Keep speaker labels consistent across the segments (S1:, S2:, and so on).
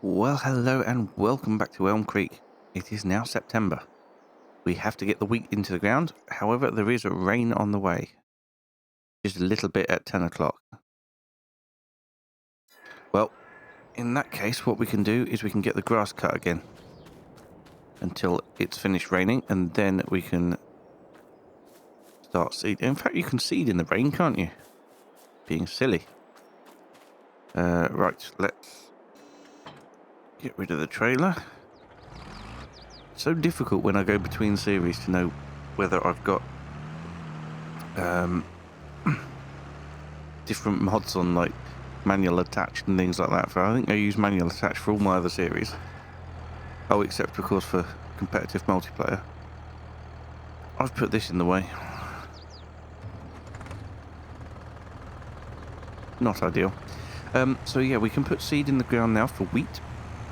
S1: Well, hello and welcome back to Elm Creek. It is now September. We have to get the wheat into the ground. However, there is a rain on the way. Just a little bit at 10 o'clock. Well, in that case, what we can do is we can get the grass cut again until it's finished raining, and then we can start seeding. In fact, you can seed in the rain, can't you? Being silly. Right, let's get rid of the trailer. It's so difficult when I go between series to know whether I've got different mods on, like manual attached and things like that. I think I use manual attached for all my other series. Oh, except of course for competitive multiplayer. I've put this in the way. Not ideal. So yeah, we can put seed in the ground now for wheat.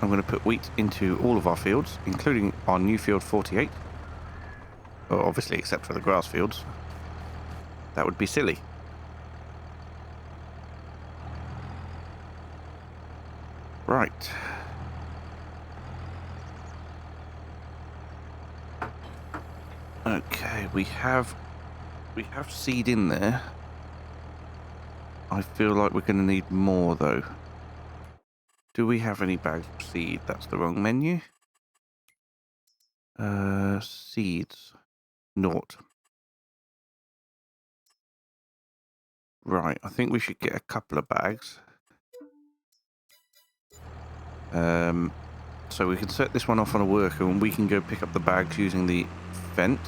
S1: I'm going to put wheat into all of our fields, including our new field 48. Well, obviously, except for the grass fields. That would be silly. Right. Okay, we have seed in there. I feel like we're going to need more though. Do we have any bags of seed? That's the wrong menu. Seeds. Naught. Right, I think we should get a couple of bags. So we can set this one off on a worker and we can go pick up the bags using the vent.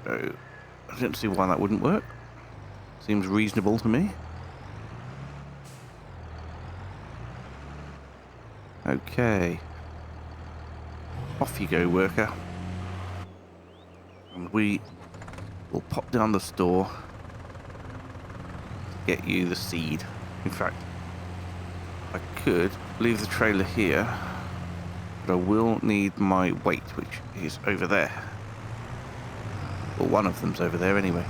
S1: So I don't see why that wouldn't work. Seems reasonable to me. Okay. Off you go, worker. And we will pop down the store to get you the seed. In fact, I could leave the trailer here, but I will need my weight, which is over there. Well, one of them's over there anyway.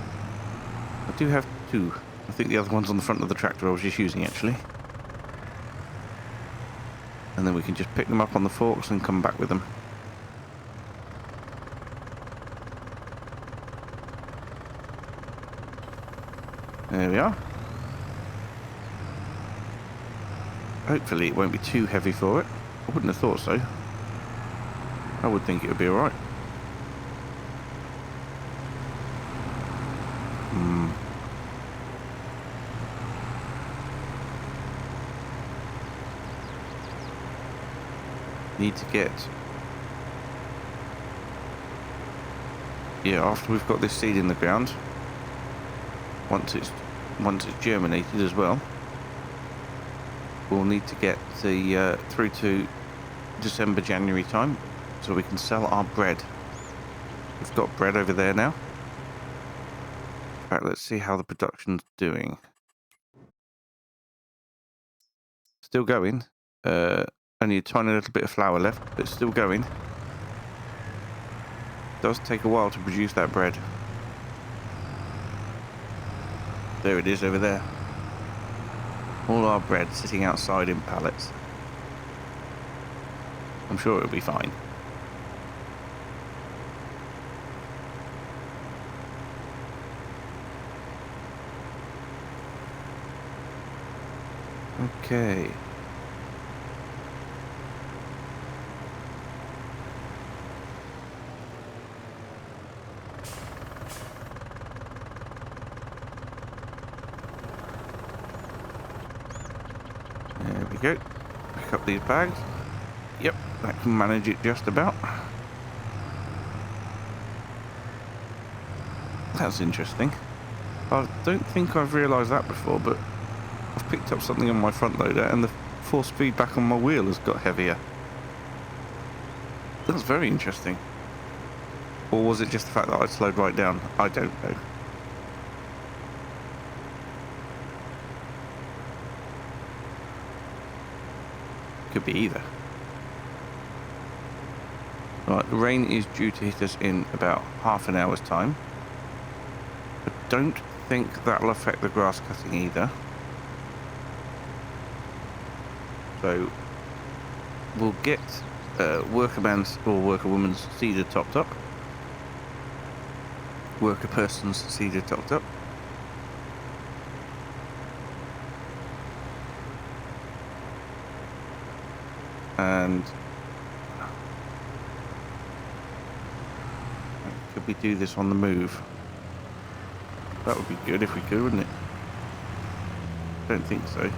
S1: I do have two. I think the other one's on the front of the tractor I was just using, actually. And then we can just pick them up on the forks and come back with them. There we are. Hopefully it won't be too heavy for it. I wouldn't have thought so. I would think it would be alright. Need to get... Yeah, after we've got this seed in the ground, once it's germinated as well, we'll need to get the through to December, January time, so we can sell our bread. We've got bread over there now. In fact, let's see how the production's doing. Still going. Only a tiny little bit of flour left, but it's still going. It does take a while to produce that bread. There it is over there. All our bread sitting outside in pallets. I'm sure it'll be fine. Okay. There we go. Pick up these bags. Yep, that can manage it just about. That's interesting. I don't think I've realised that before, but I've picked up something on my front loader and the force feedback on my wheel has got heavier. That's very interesting. Or was it just the fact that I slowed right down? I don't know. Could be either. Right, the rain is due to hit us in about half an hour's time. I don't think that'll affect the grass cutting either. So we'll get worker man's or worker woman's seeder topped up. Worker person's seeder topped up. And could we do this on the move? That would be good if we could, wouldn't it? Don't think so.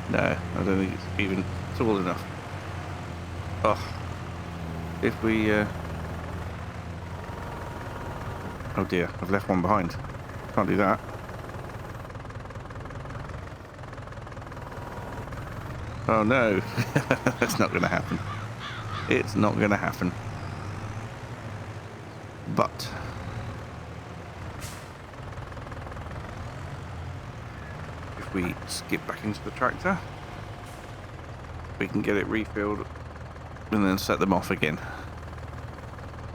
S1: No, I don't think it's even tall enough. Oh, if we... oh dear, I've left one behind. Can't do that. Oh no, that's not going to happen. It's not going to happen. But if we skip back into the tractor, we can get it refilled and then set them off again.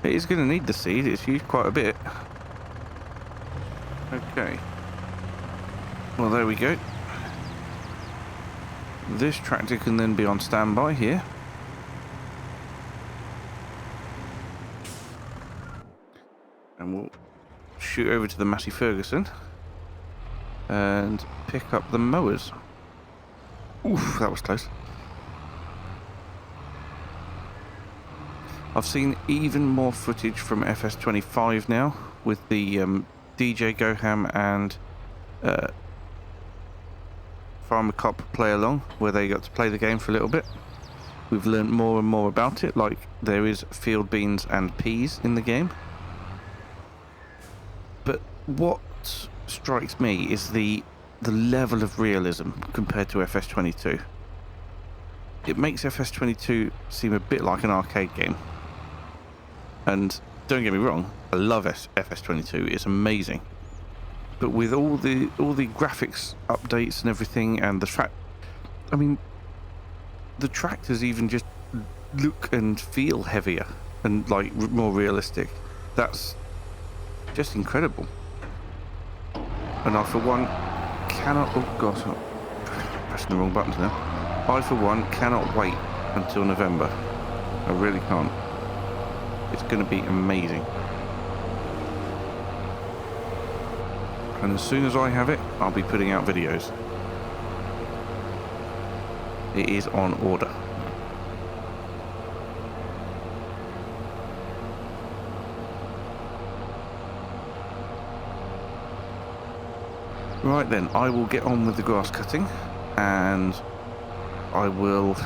S1: It is going to need the seed. It's used quite a bit. Okay. Well, there we go. This tractor can then be on standby here. And we'll shoot over to the Massey Ferguson and pick up the mowers. Oof, that was close. I've seen even more footage from FS25 now with the DJ Goham and Farmer Cop play along, where they got to play the game for a little bit. We've learned more and more about it, like there is field beans and peas in the game. But what strikes me is the level of realism compared to FS22. It makes FS22 seem a bit like an arcade game. And don't get me wrong, I love FS22, it's amazing. But with all the graphics updates and everything, and the track, I mean, the tractors even just look and feel heavier and like more realistic. That's just incredible. And I, for one, cannot. Oh God, I'm pressing the wrong buttons now. I, for one, cannot wait until November. I really can't. It's going to be amazing. And as soon as I have it, I'll be putting out videos. It is on order. Right then, I will get on with the grass cutting, and I will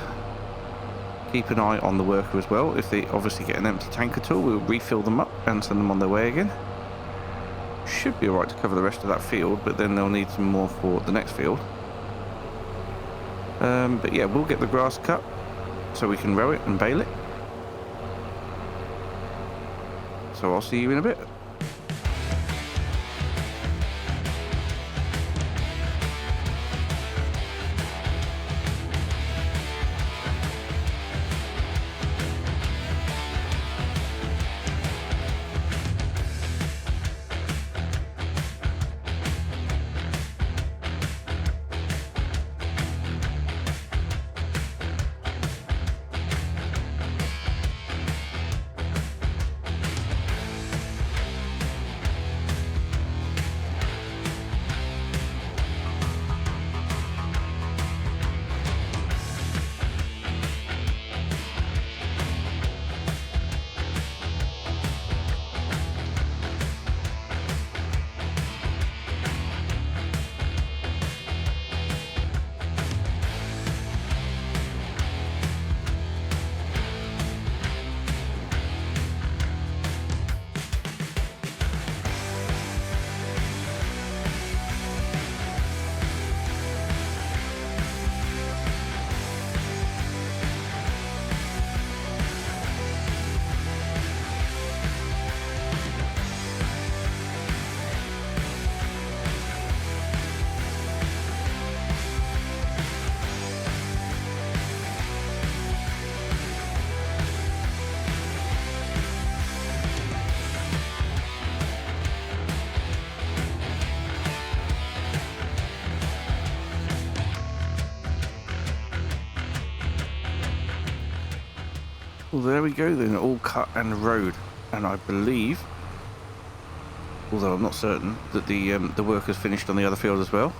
S1: keep an eye on the worker as well. If they obviously get an empty tank at all, we'll refill them up and send them on their way again. Should be alright to cover the rest of that field, but then they'll need some more for the next field. But yeah, we'll get the grass cut so we can row it and bale it. So I'll see you in a bit. Well, there we go then, all cut and rowed. And I believe, although I'm not certain, that the work has finished on the other field as well.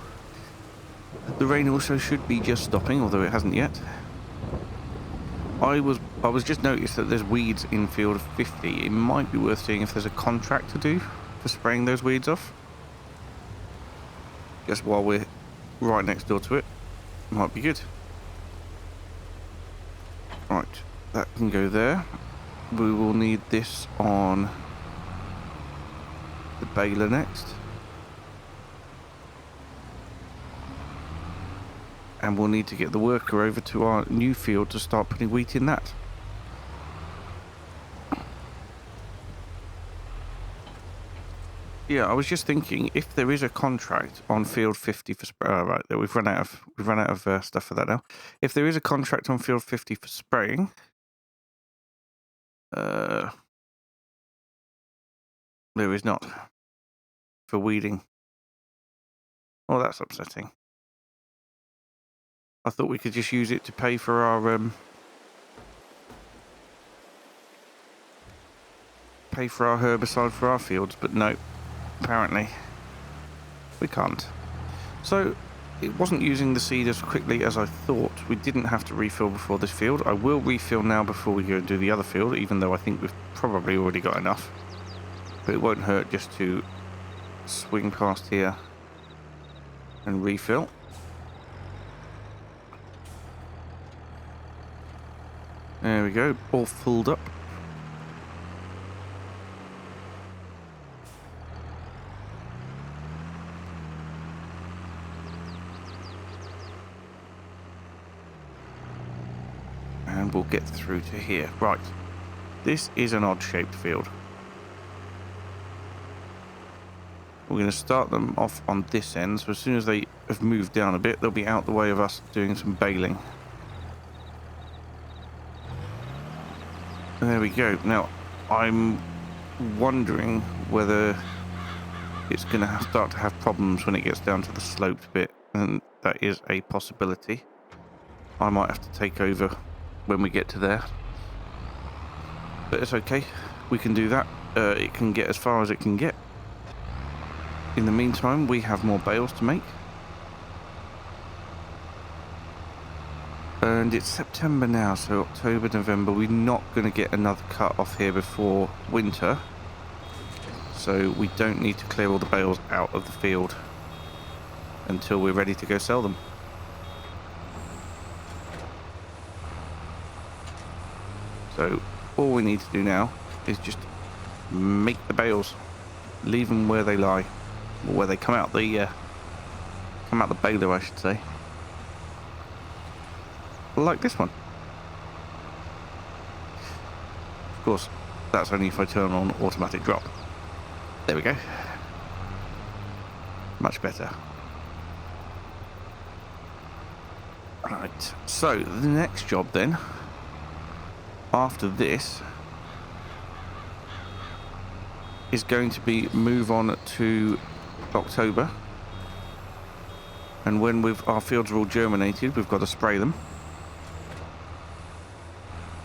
S1: The rain also should be just stopping, although it hasn't yet. I was just noticed that there's weeds in field 50. It might be worth seeing if there's a contract to do for spraying those weeds off. Just while we're right next door to it. Might be good. Right, that can go there. We will need this on the baler next. And we'll need to get the worker over to our new field to start putting wheat in that. Yeah, I was just thinking if there is a contract on field 50 for right, we've run out of stuff for that now. If there is a contract on field 50 for spraying, there is not for weeding. Oh, that's upsetting. I thought we could just use it to pay for our herbicide for our fields, but no, apparently we can't. So it wasn't using the seed as quickly as I thought. We didn't have to refill before this field. I will refill now before we go and do the other field, even though I think we've probably already got enough. But it won't hurt just to swing past here and refill. There we go, all filled up. And we'll get through to here. Right, this is an odd-shaped field. We're going to start them off on this end, so as soon as they have moved down a bit, they'll be out the way of us doing some baling. There we go. Now, I'm wondering whether it's going to start to have problems when it gets down to the sloped bit, and that is a possibility. I might have to take over when we get to there. But it's okay. We can do that. It can get as far as it can get. In the meantime, we have more bales to make. And it's September now, so October, November, we're not going to get another cut off here before winter. So we don't need to clear all the bales out of the field until we're ready to go sell them. So all we need to do now is just make the bales, leave them where they lie, or where they come out the baler, I should say. Like this one. Of course, that's only if I turn on automatic drop. There we go. Much better. Right, so the next job then, after this, is going to be move on to October. And when our fields are all germinated, we've got to spray them.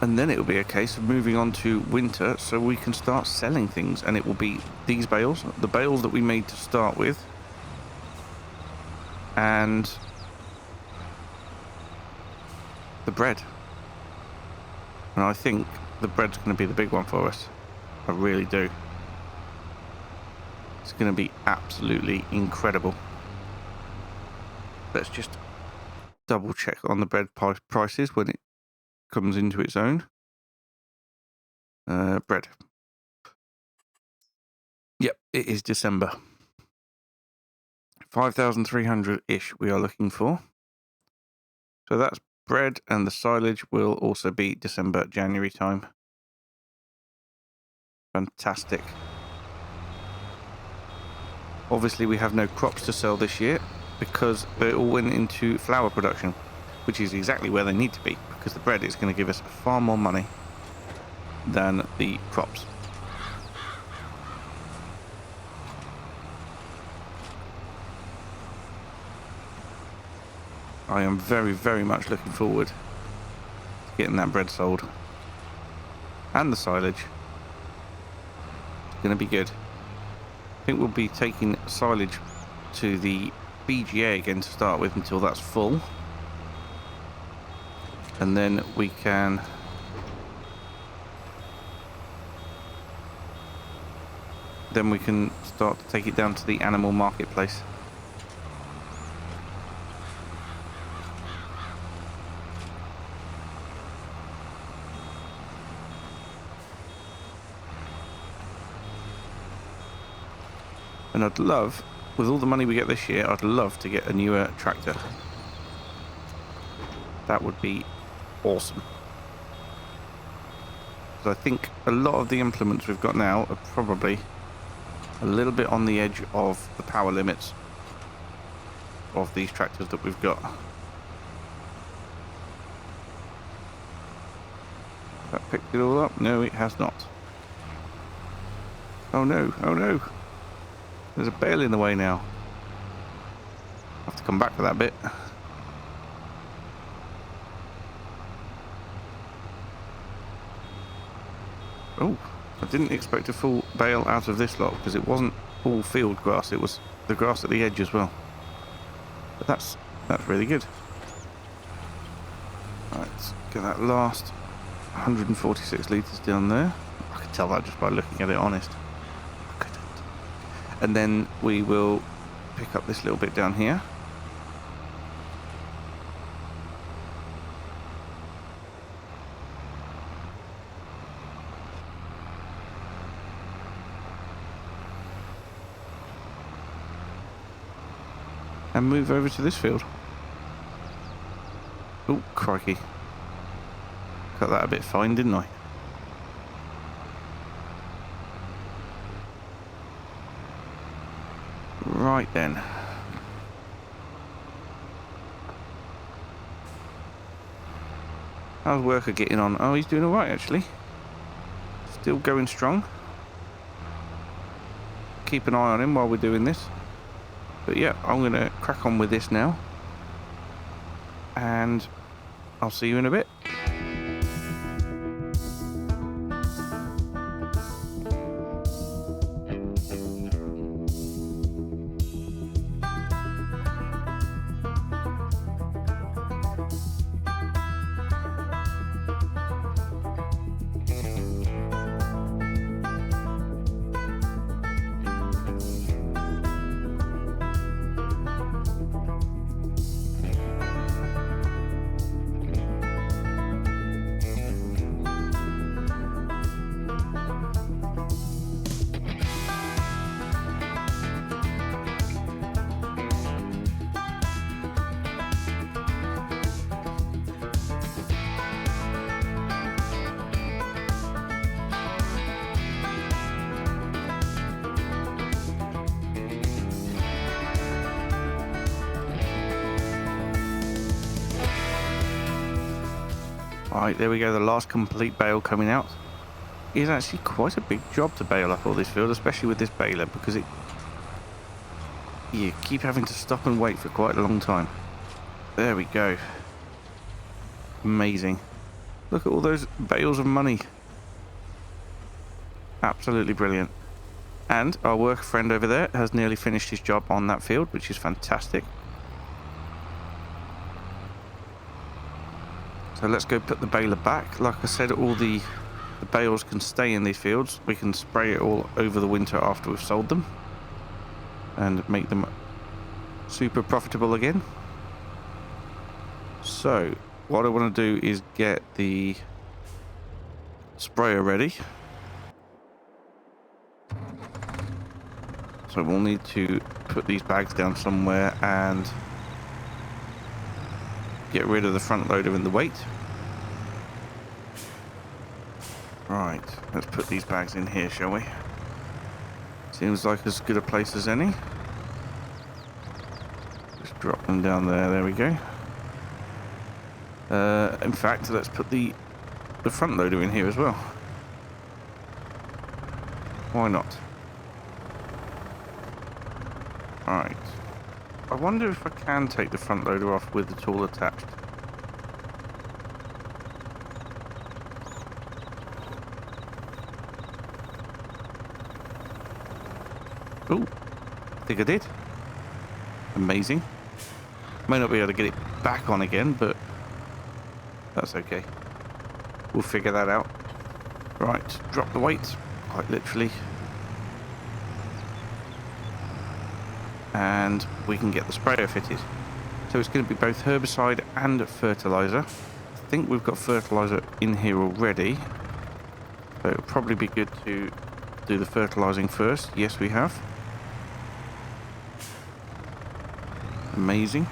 S1: And then it will be a case of moving on to winter so we can start selling things. And it will be these bales, the bales that we made to start with. And the bread. And I think the bread's going to be the big one for us. I really do. It's going to be absolutely incredible. Let's just double check on the bread prices when it comes into its own. Bread. Yep, it is December. 5,300-ish we are looking for. So that's bread, and the silage will also be December, January time. Fantastic. Obviously we have no crops to sell this year because they all went into flour production, which is exactly where they need to be, because the bread is going to give us far more money than the crops. I am very, very much looking forward to getting that bread sold. and the silage. It's going to be good. I think we'll be taking silage to the BGA again to start with until that's full. And then we can start to take it down to the animal marketplace. And I'd love, with all the money we get this year, I'd love to get a newer tractor. That would be awesome. Because I think a lot of the implements we've got now are probably a little bit on the edge of the power limits of these tractors that we've got. That picked it all up? No, it has not. Oh no, oh no. There's a bale in the way now. I'll have to come back to that bit. Oh, I didn't expect a full bale out of this lot because it wasn't all field grass, it was the grass at the edge as well. But that's really good. Right, let's get that last 146 litres down there. I can tell that just by looking at it, honest. I couldn't. And then we will pick up this little bit down here. And move over to this field. Oh, crikey. Cut that a bit fine, didn't I? Right then. How's Worker getting on? Oh, he's doing alright actually. Still going strong. Keep an eye on him while we're doing this. But yeah, I'm going to crack on with this now. And I'll see you in a bit. Right, there we go, the last complete bale coming out. It is actually quite a big job to bale up all this field, especially with this baler, because you keep having to stop and wait for quite a long time. There we go. Amazing. Look at all those bales of money. Absolutely brilliant. And our work friend over there has nearly finished his job on that field, which is fantastic. So let's go put the baler back. Like I said, all the bales can stay in these fields. We can spray it all over the winter after we've sold them and make them super profitable again. So what I want to do is get the sprayer ready. So we'll need to put these bags down somewhere and get rid of the front loader and the weight. Right, let's put these bags in here, shall we? Seems like as good a place as any. Just drop them down there we go. In fact, let's put the front loader in here as well. Why not? Right. I wonder if I can take the front loader off with the tool attached. Oh, I think I did. Amazing. May not be able to get it back on again, but that's okay. We'll figure that out. Right, drop the weight, quite literally. And we can get the sprayer fitted. So it's going to be both herbicide and fertilizer. I think we've got fertilizer in here already. So it'll probably be good to do the fertilizing first. Yes, we have. Amazing.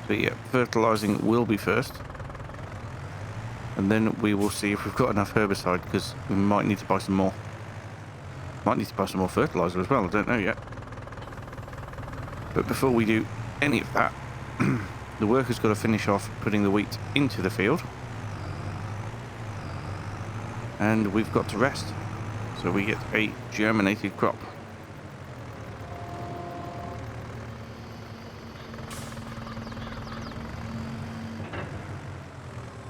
S1: So yeah, fertilizing will be first. And then we will see if we've got enough herbicide, because we might need to buy some more. Might need to buy some more fertilizer as well, I don't know yet. But before we do any of that, the worker's got to finish off putting the wheat into the field. And we've got to rest. So we get a germinated crop.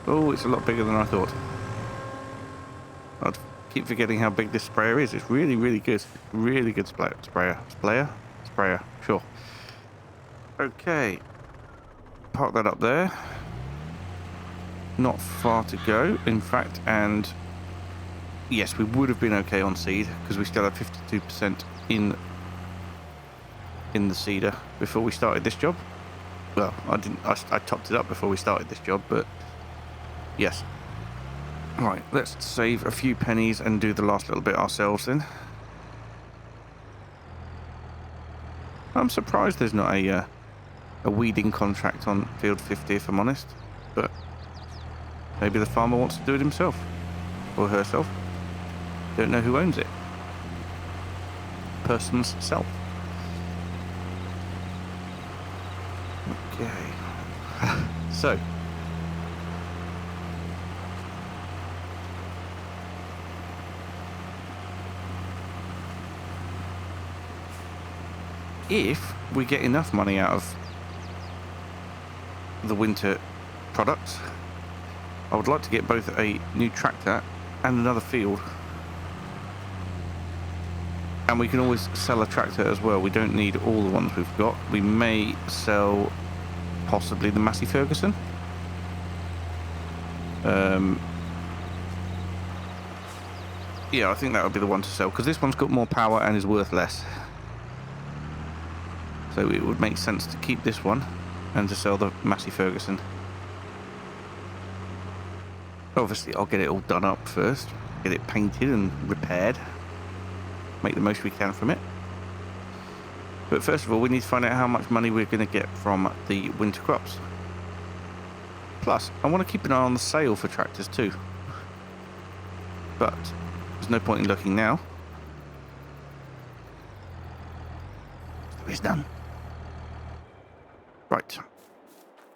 S1: Oh, it's a lot bigger than I thought. I keep forgetting how big this sprayer is. It's really, really good. Really good sprayer. Sprayer, sure. Okay. Park that up there. Not far to go, in fact, and yes, we would have been okay on seed because we still had 52% in the seeder before we started this job. Well, I didn't. I topped it up before we started this job, but yes. Right, let's save a few pennies and do the last little bit ourselves then. I'm surprised there's not a weeding contract on field 50, if I'm honest, but maybe the farmer wants to do it himself or herself. Don't know who owns it. Person's self. Okay. So. If we get enough money out of the winter products, I would like to get both a new tractor and another field. And we can always sell a tractor as well. We don't need all the ones we've got. We may sell possibly the Massey Ferguson. Yeah, I think that would be the one to sell, because this one's got more power and is worth less. So it would make sense to keep this one and to sell the Massey Ferguson. Obviously, I'll get it all done up first, get it painted and repaired, make the most we can from it. But first of all, we need to find out how much money we're going to get from the winter crops. Plus, I want to keep an eye on the sale for tractors too. But there's no point in looking now. It's done. Right,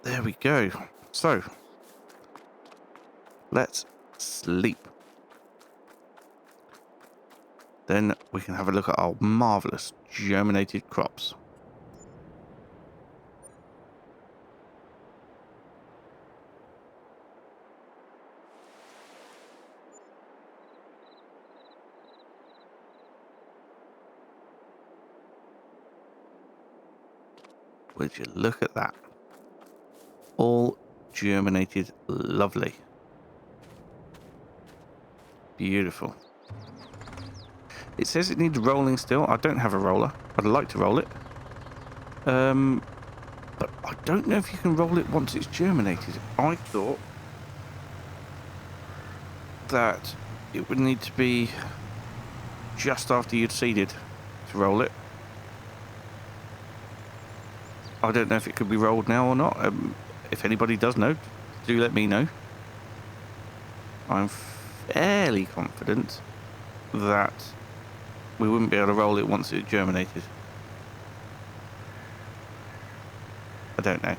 S1: there we go. So, let's sleep. Then we can have a look at our marvellous germinated crops. Would you look at that? All germinated, lovely. Beautiful. It says it needs rolling still. I don't have a roller. I'd like to roll it. But I don't know if you can roll it once it's germinated. I thought that it would need to be just after you'd seeded to roll it. I don't know if it could be rolled now or not. If anybody does know, do let me know. I'm fairly confident that we wouldn't be able to roll it once it germinated. I don't know.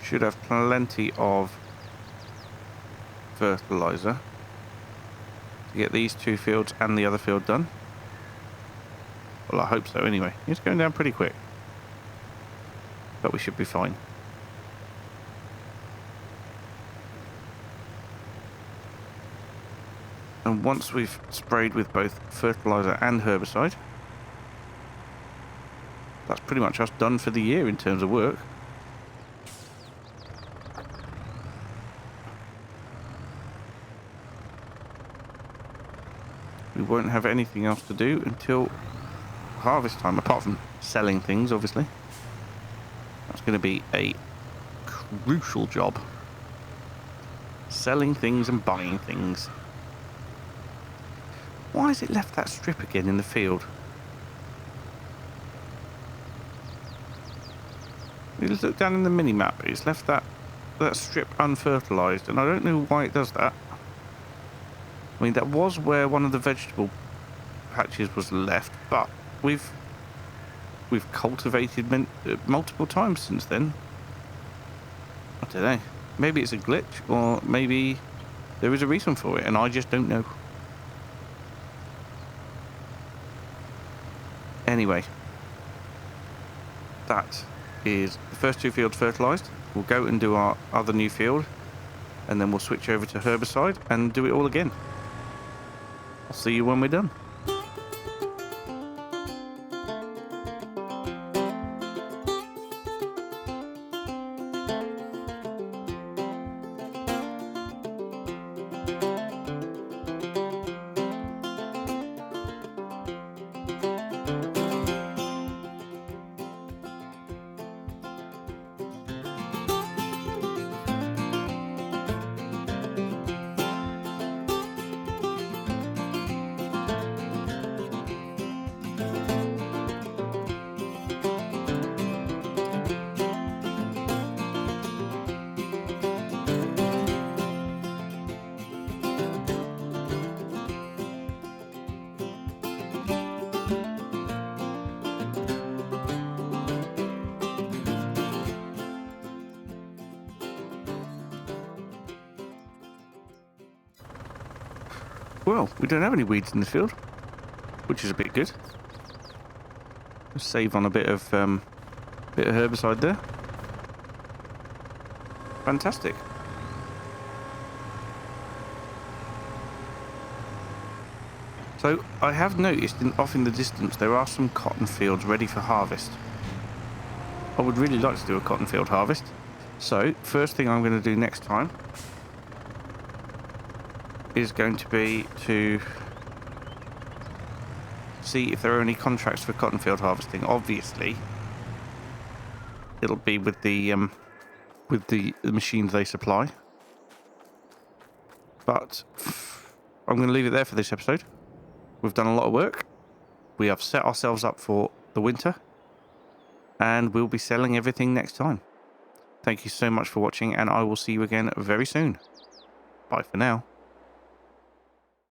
S1: Should have plenty of fertilizer to get these two fields and the other field done. Well, I hope so anyway. It's going down pretty quick. but we should be fine. And once we've sprayed with both fertilizer and herbicide, that's pretty much us done for the year in terms of work. We won't have anything else to do until harvest time, apart from selling things, obviously. That's going to be a crucial job. Selling things and buying things. Why has it left that strip again in the field? You just look down in the mini-map, it's left that strip unfertilised, and I don't know why it does that. I mean, that was where one of the vegetable patches was left, but we've cultivated multiple times since then. I don't know. Maybe it's a glitch, or maybe there is a reason for it, and I just don't know. Anyway, that is the first 2 fields fertilised. We'll go and do our other new field, and then we'll switch over to herbicide and do it all again. I'll see you when we're done. Well, we don't have any weeds in the field, which is a bit good. We'll save on a bit of herbicide there. Fantastic. So I have noticed off in the distance there are some cotton fields ready for harvest. I would really like to do a cotton field harvest. So first thing I'm going to do next time is going to be to see if there are any contracts for cotton field harvesting. Obviously, it'll be with the machines they supply. But I'm going to leave it there for this episode. We've done a lot of work. We have set ourselves up for the winter, and we'll be selling everything next time. Thank you so much for watching, and I will see you again very soon. Bye for now.